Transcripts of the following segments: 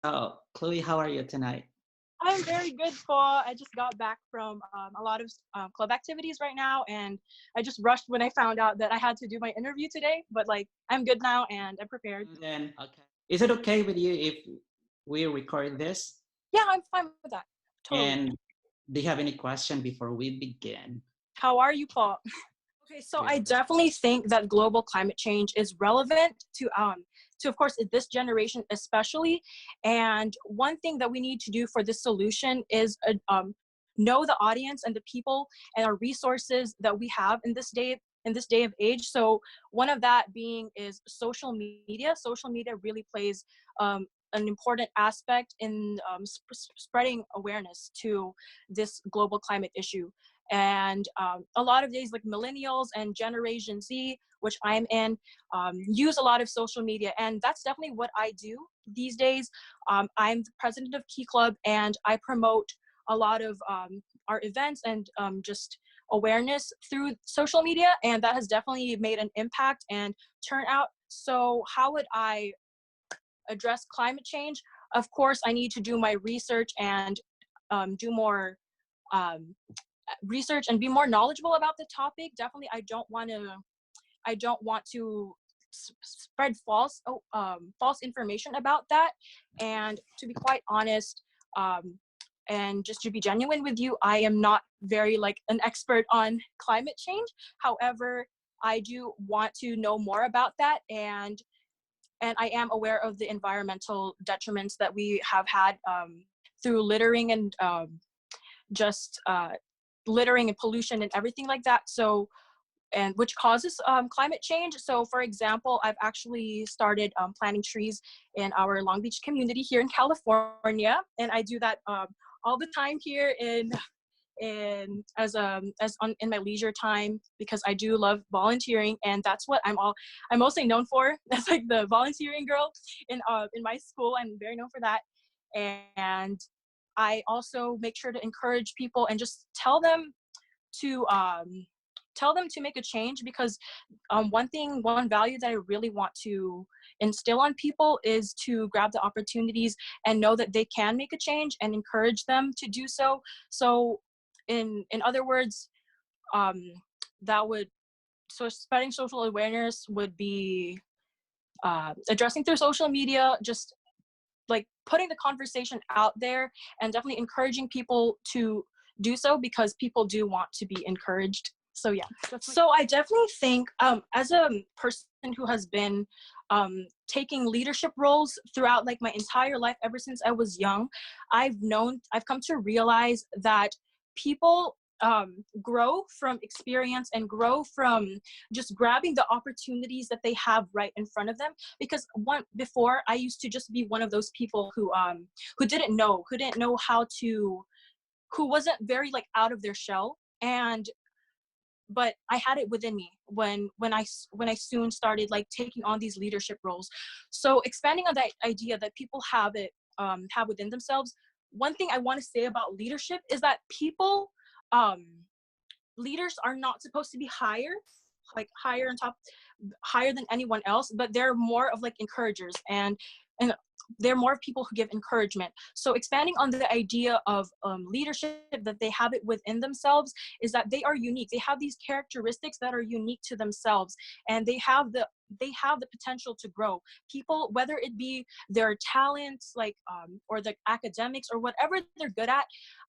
So, Chloe, how are you tonight? I'm very good, po. I just got back from a lot of club activities right now, and I just rushed when I found out that I had to do my interview today. But like, I'm good now, and I'm prepared. And then, okay. Is it okay with you if we record this? Yeah, I'm fine with that. Totally. And do you have any question before we begin? How are you, Paul? Okay, so Good. I definitely think that global climate change is relevant to of course this generation especially. And one thing that we need to do for this solution is know the audience and the people and our resources that we have in this day of age. So one of that being is social media. Social media really plays an important aspect in spreading awareness to this global climate issue. And a lot of days like millennials and Generation Z, which I'm in, use a lot of social media, and that's definitely what I do these days. I'm the president of Key Club, and I promote a lot of our events and just awareness through social media, and that has definitely made an impact and turnout. So how would I address climate change? Of course, I need to do my research and do more um, research and be more knowledgeable about the topic. Definitely, I don't want to spread false information about that. And to be quite honest, and just to be genuine with you, I am not very like an expert on climate change. However, I do want to know more about that, and I am aware of the environmental detriments that we have had through littering and just littering and pollution and everything like that. So, and which causes climate change. So for example, I've actually started planting trees in our Long Beach community here in California. And I do that all the time here in my leisure time, because I do love volunteering, and that's what I'm mostly known for. That's like the volunteering girl in my school. I'm very known for that. And I also make sure to encourage people and just to tell them to make a change, because one value that I really want to instill on people is to grab the opportunities and know that they can make a change and encourage them to do so. So in other words, um, that would so spreading social awareness would be addressing through social media, just like putting the conversation out there and definitely encouraging people to do so, because people do want to be encouraged. So yeah, so I definitely think as a person who has been taking leadership roles throughout like my entire life, ever since I was young, I've come to realize that people grow from experience and grow from just grabbing the opportunities that they have right in front of them. Because before, I used to just be one of those people who didn't know how to, who wasn't very like out of their shell. And but I had it within me when I soon started like taking on these leadership roles. So expanding on that idea that people have within themselves, one thing I want to say about leadership is that people um leaders are not supposed to be higher on top, higher than anyone else, but they're more of like encouragers, and they're more people who give encouragement. So expanding on the idea of leadership, that they have it within themselves, is that they are unique. They have these characteristics that are unique to themselves, and they have the potential to grow. People, whether it be their talents, like or the academics or whatever they're good at,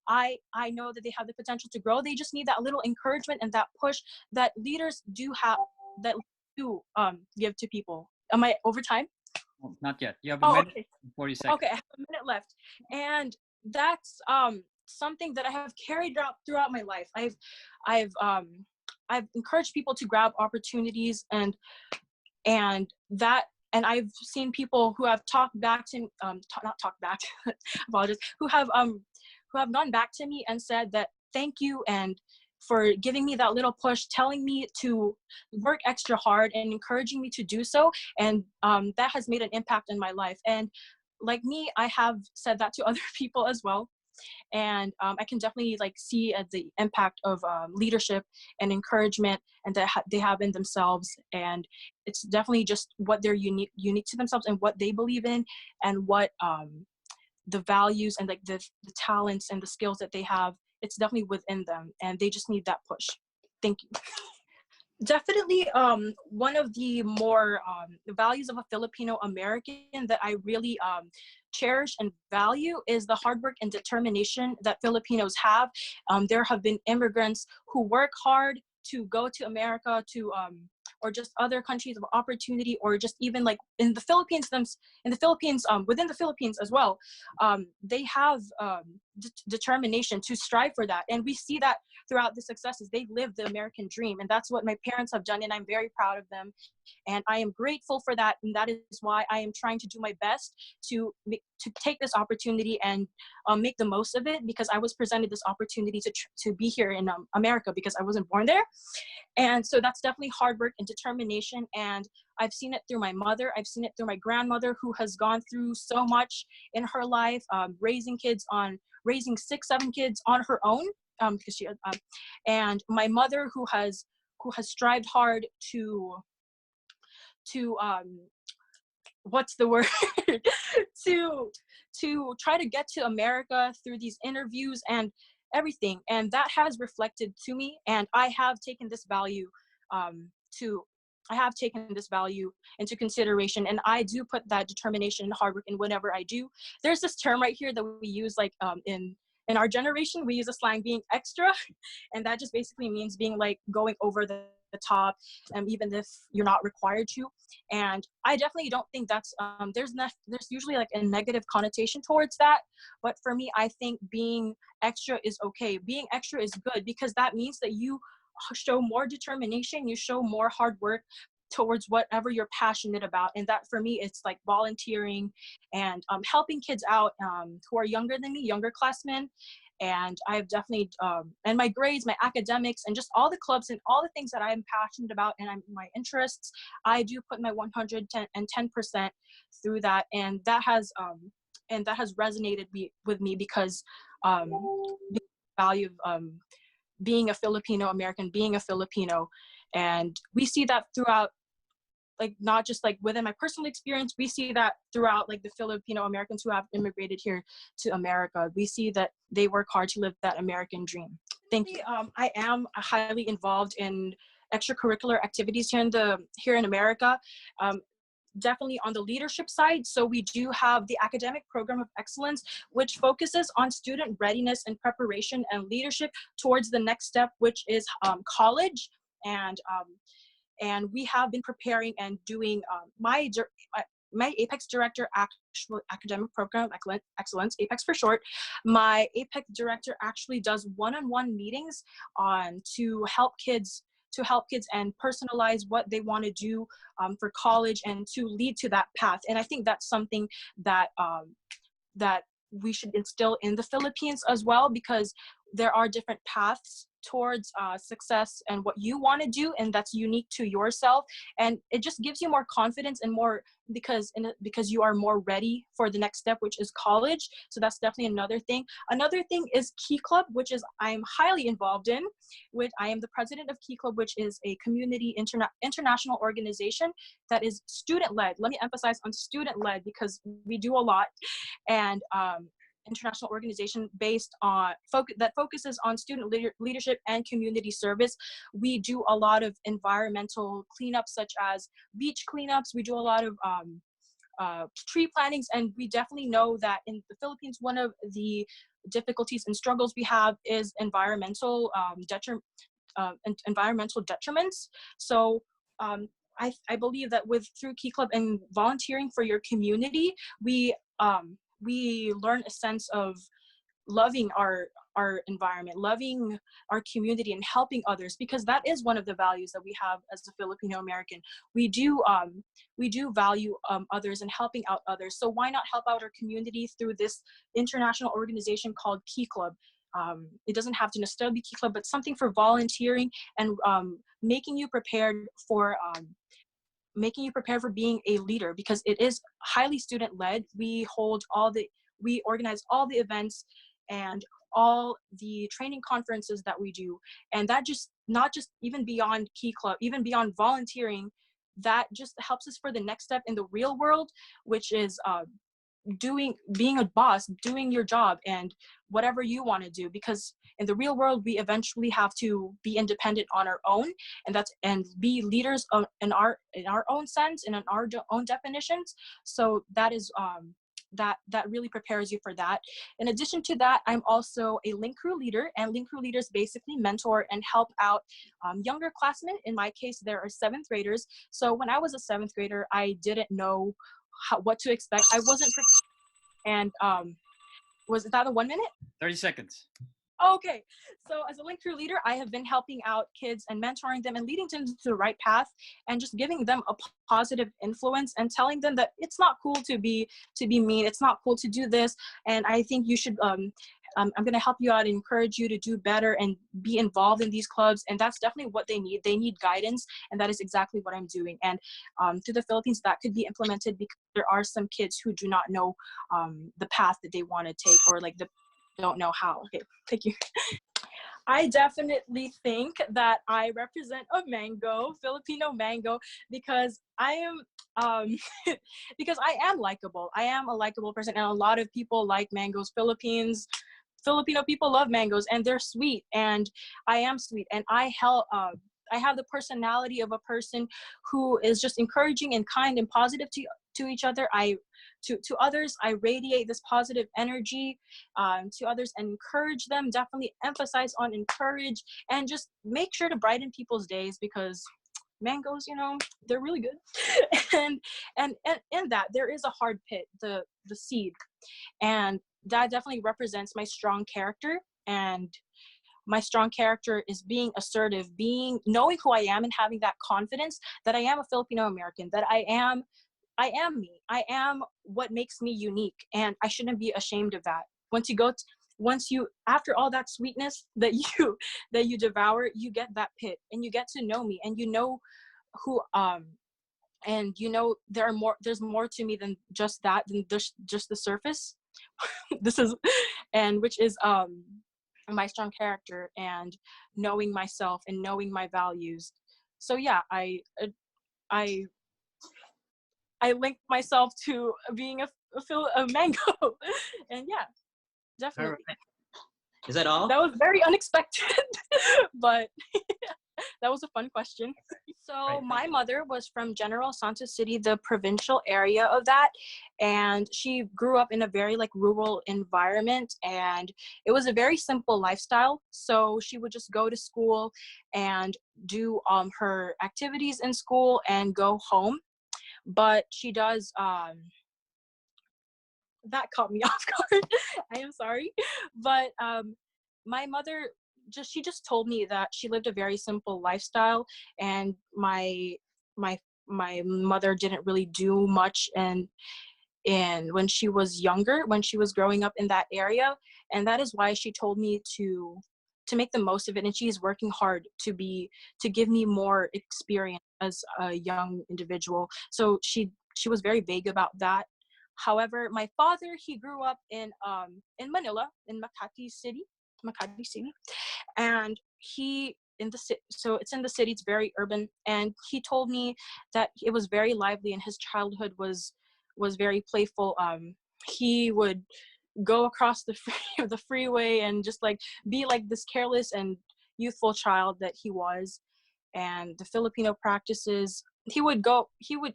I know that they have the potential to grow. They just need that little encouragement and that push that leaders do have, that do give to people. Am I over time? Oh, not yet. You have a Oh, minute okay. and 40 seconds. Okay, I have a minute left. And that's something that I have carried out throughout my life. I've I've encouraged people to grab opportunities, and that, and I've seen people who have talked back to not talked back apologies, who have gone back to me and said that thank you, and for giving me that little push, telling me to work extra hard and encouraging me to do so. And that has made an impact in my life. And like me, I have said that to other people as well. And I can definitely like see the impact of leadership and encouragement, and that they have in themselves. And it's definitely just what they're unique to themselves and what they believe in, and what the values and like the talents and the skills that they have, it's definitely within them, and they just need that push. Thank you. Definitely, one of the more values of a Filipino American that I really cherish and value is the hard work and determination that Filipinos have. There have been immigrants who work hard to go to America, to or just other countries of opportunity, or just even like in the Philippines, within the Philippines as well. They have determination to strive for that, and we see that throughout the successes. They live the American dream, and that's what my parents have done, and I'm very proud of them, and I am grateful for that, and that is why I am trying to do my best to take this opportunity and make the most of it, because I was presented this opportunity to be here in America because I wasn't born there. And so that's definitely hard work and determination, and I've seen it through my mother, I've seen it through my grandmother, who has gone through so much in her life, raising 6-7 kids on her own, because she and my mother, who has strived hard to what's the word to try to get to America through these interviews and everything, and that has reflected to me, and I have taken this value into consideration, and I do put that determination and hard work in whatever I do. There's this term right here that we use, like in our generation, we use a slang, being extra, and that just basically means being like going over the top, even if you're not required to. And I definitely don't think that's there's usually like a negative connotation towards that, but for me, I think being extra is okay. Being extra is good, because that means that you show more determination, you show more hard work towards whatever you're passionate about. And that for me, it's like volunteering and helping kids out who are younger than me, younger classmen. And I've definitely and my grades, my academics, and just all the clubs and all the things that I'm passionate about and my interests, I do put my 110% through that, and that has resonated with me, because the value of being a Filipino American, being a Filipino. And we see that throughout, like not just like within my personal experience, we see that throughout like the Filipino Americans who have immigrated here to America. We see that they work hard to live that American dream. Thank you. I am highly involved in extracurricular activities here in America. Definitely on the leadership side. So we do have the Academic Program of Excellence, which focuses on student readiness and preparation and leadership towards the next step, which is college. And we have been preparing and doing my APEX director, actual Academic Program of Excellence, APEX for short. My APEX director actually does one-on-one meetings to help kids and personalize what they want to do for college and to lead to that path. And I think that's something that that we should instill in the Philippines as well, because there are different paths towards success and what you want to do, and that's unique to yourself, and it just gives you more confidence and more because you are more ready for the next step, which is college. So that's definitely another thing. Another thing is Key Club, which is I'm highly involved in. I am the president of Key Club, which is a community international organization that is student-led. Let me emphasize on student-led, because we do a lot. And international organization based on that focuses on student leadership and community service. We do a lot of environmental cleanups, such as beach cleanups. We do a lot of tree plantings, and we definitely know that in the Philippines, one of the difficulties and struggles we have is environmental detriments. So I believe that through Key Club and volunteering for your community, we learn a sense of loving our environment, loving our community, and helping others, because that is one of the values that we have as a Filipino American. We do value others and helping out others. So why not help out our community through this international organization called Key Club? It doesn't have to necessarily be Key Club, but something for volunteering and making you prepared for being a leader, because it is highly student-led. We organize all the events and all the training conferences that we do, and that just not just even beyond Key Club, even beyond volunteering, that just helps us for the next step in the real world, which is being a boss, doing your job and whatever you want to do, because in the real world we eventually have to be independent on our own, and be leaders in our own sense and in our own definitions. So that is that really prepares you for that. In addition to that, I'm also a link crew leader, and link crew leaders basically mentor and help out younger classmen. In my case, there are 7th graders. So when I was a 7th grader, I didn't know what to expect. I wasn't and was that a 1 minute? 30 seconds. Okay, so as a link crew leader, I have been helping out kids and mentoring them and leading them to the right path, and just giving them a positive influence and telling them that it's not cool to be mean. It's not cool to do this, and I think you should. I'm going to help you out and encourage you to do better and be involved in these clubs. And that's definitely what they need. They need guidance, and that is exactly what I'm doing. And to the Philippines, that could be implemented because there are some kids who do not know the path that they want to take, or like don't know how. Okay, thank you. I definitely think that I represent a mango, Filipino mango, because I am because I am likable. I am a likable person, and a lot of people like mangoes. Filipino people love mangoes, and they're sweet, and I am sweet, and I have the personality of a person who is just encouraging and kind and positive to each other. To others, I radiate this positive energy to others and encourage them. Definitely emphasize on encourage, and just make sure to brighten people's days, because mangoes, they're really good. and in that there is a hard pit, the seed, and that definitely represents my strong character. And my strong character is being assertive, knowing who I am, and having that confidence that I am a Filipino American, that I am me. I am what makes me unique, and I shouldn't be ashamed of that. After all that sweetness that you devour, you get that pit, and you get to know me, and who and there's more to me than just that, than just the surface. Which is my strong character, and knowing myself and knowing my values. So yeah, I link myself to being a mango. And yeah, definitely. Right. Is that all? That was very unexpected, but that was a fun question. So my mother was from General Santos City, the provincial area of that, and she grew up in a very rural environment, and it was a very simple lifestyle. So she would just go to school and do her activities in school and go home. But she does that caught me off guard. I am sorry, but my mother she just told me that she lived a very simple lifestyle, and my mother didn't really do much and when she was younger, when she was growing up in that area, and that is why she told me to make the most of it, and she's working hard to give me more experience as a young individual. So she was very vague about that. However, my father, he grew up in Manila, in Makati City, and so it's in the city, it's very urban, and he told me that it was very lively, and his childhood was very playful. He would go across the freeway and just be this careless and youthful child that he was. And the Filipino practices, he would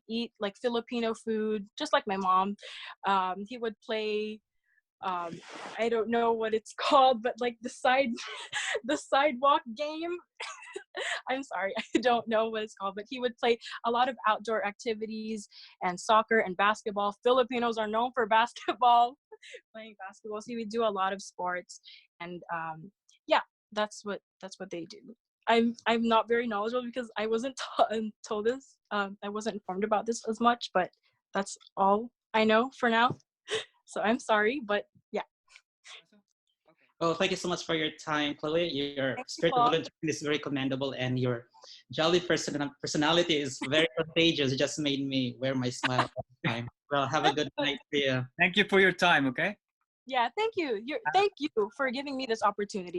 eat Filipino food just like my mom. He would play I don't know what it's called, but the sidewalk game. I'm sorry, I don't know what it's called, but he would play a lot of outdoor activities and soccer and basketball. Filipinos are known for basketball, playing basketball. So he would do a lot of sports, and yeah, that's what they do. I'm not very knowledgeable because I wasn't told this. I wasn't informed about this as much, but that's all I know for now. So I'm sorry, but yeah. Well, thank you so much for your time, Khlowee. Your spirit of volunteering is very commendable, and your jolly personality is very contagious. It just made me wear my smile all the time. Well, have a good night, Priya. Thank you for your time, okay? Yeah, thank you. Thank you for giving me this opportunity.